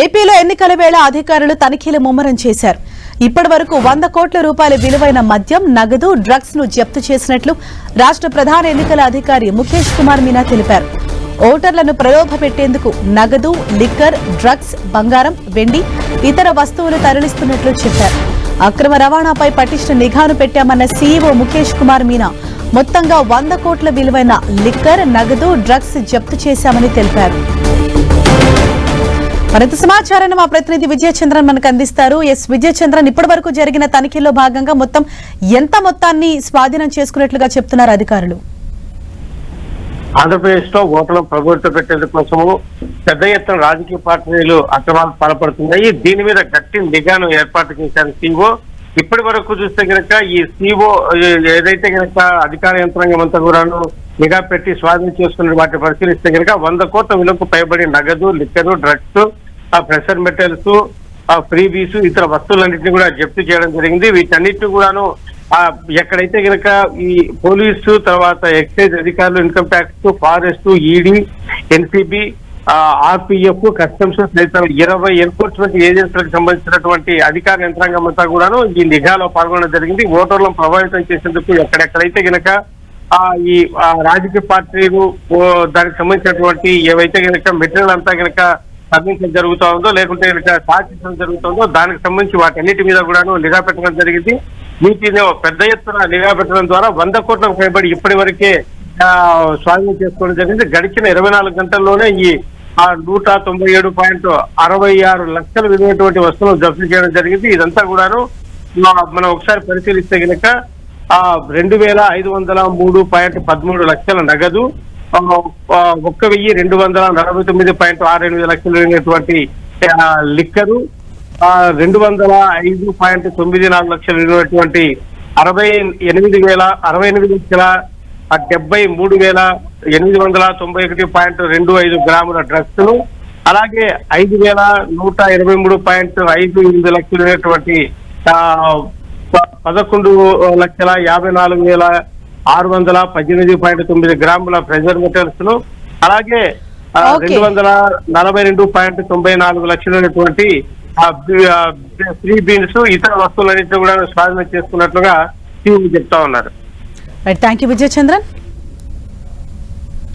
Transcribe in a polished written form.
ఏపీలో ఎన్నికల వేళ అధికారులు తనిఖీలు ముమ్మరం చేశారు. ఇప్పటి వరకు 100 కోట్ల రూపాయల విలువైన మద్యం, నగదు, డ్రగ్స్ ను జప్తు చేసినట్లు రాష్ట్ర ప్రధాన ఎన్నికల అధికారి ముఖేష్ కుమార్ మీనా తెలిపారు. ఓటర్లను ప్రలోభ పెట్టేందుకు నగదు, లిక్కర్, డ్రగ్స్, బంగారం, వెండి, ఇతర వస్తువులు తరలిస్తున్నట్లు చెప్పారు. అక్రమ రవాణాపై పటిష్ట నిఘాను పెట్టామన్న సీఈఓ ముఖేష్ కుమార్ మీనా మొత్తంగా 100 కోట్ల విలువైన లిక్కర్, నగదు, డ్రగ్స్ జప్తు చేశామని తెలిపారు. మరింత సమాచారాన్ని మా ప్రతినిధి విజయచంద్రన్ మనకు అందిస్తారు. విజయచంద్రన్, ఇప్పటి వరకు జరిగిన తనిఖీల్లో భాగంగా మొత్తం ఎంత మొత్తాన్ని స్వాధీనం చేసుకున్నట్లుగా చెప్తున్నారు అధికారులు? ఆంధ్రప్రదేశ్ లో ఓట్లను ప్రభుత్వం పెట్టేందుకు కోసము పెద్ద ఎత్తున రాజకీయ పార్టీలు అక్రమాలు పాల్పడుతున్నాయి. దీని మీద గట్టి నిఘాను ఏర్పాటు చేశారు సీఓ. ఇప్పటి వరకు చూస్తే కనుక ఈ సీఓ ఏదైతే కనుక అధికార యంత్రాంగం అంతా కూడా నిఘా పెట్టి స్వాధీనం చేసుకున్న వాటిని పరిశీలిస్తే కనుక 100 కోట్ల విలువకు పైబడి నగదు, liquor, drugs, pressure metals, freebies, ఇతర వస్తువులన్నింటినీ కూడా జప్తు చేయడం జరిగింది. వీటన్నిటిని కూడాను ఎక్కడైతే కనుక ఈ పోలీసు, తర్వాత ఎక్సైజ్ అధికారులు, income tax, forest, ED, NCB, RPF, customs తదితర 20 ఎన్ఫోర్స్మెంట్ ఏజెన్సీలకు సంబంధించినటువంటి అధికార యంత్రాంగం అంతా కూడాను ఈ నిఘాలో పాల్గొనడం జరిగింది. ఓటర్లను ప్రభావితం చేసేందుకు ఎక్కడెక్కడైతే కనుక ఈ రాజకీయ పార్టీలు దానికి సంబంధించినటువంటి ఏవైతే కనుక మెటీరియల్ అంతా కనుక తరలించడం జరుగుతూ ఉందో, లేకుంటే కనుక సాధించడం జరుగుతుందో దానికి సంబంధించి వాటన్నిటి మీద కూడాను నిఘా పెట్టడం జరిగింది. వీటిని పెద్ద ఎత్తున నిఘా పెట్టడం ద్వారా 100 కోట్లకు పైబడి ఇప్పటి వరకే స్వాధీనం చేసుకోవడం జరిగింది. గడిచిన 24 గంటల్లోనే ఈ 197.66 లక్షల విలువైనటువంటి వస్తువులు జప్తు చేయడం జరిగింది. ఇదంతా కూడాను మనం ఒకసారి పరిశీలిస్తే కనుక 2503.13 లక్షల నగదు, 1249.68 లక్షలు విలువైనటువంటి లిక్కరు, 205.94 లక్షలు విలువైనటువంటి 68,73,891.25 గ్రాముల డ్రగ్స్ ను, అలాగే 5,123.58 లక్షలు విలువైనటువంటి 11,54,618.9 గ్రాముల ప్రెషర్ మెటల్స్ ను, అలాగే 242.94 లక్షలైనటువంటి ఫ్రీ బీన్స్, ఇతర వస్తువులన్నింటినీ కూడా స్వాధీనం చేసుకున్నట్లుగా చెప్తా ఉన్నారు. Thank you Vijayachandran.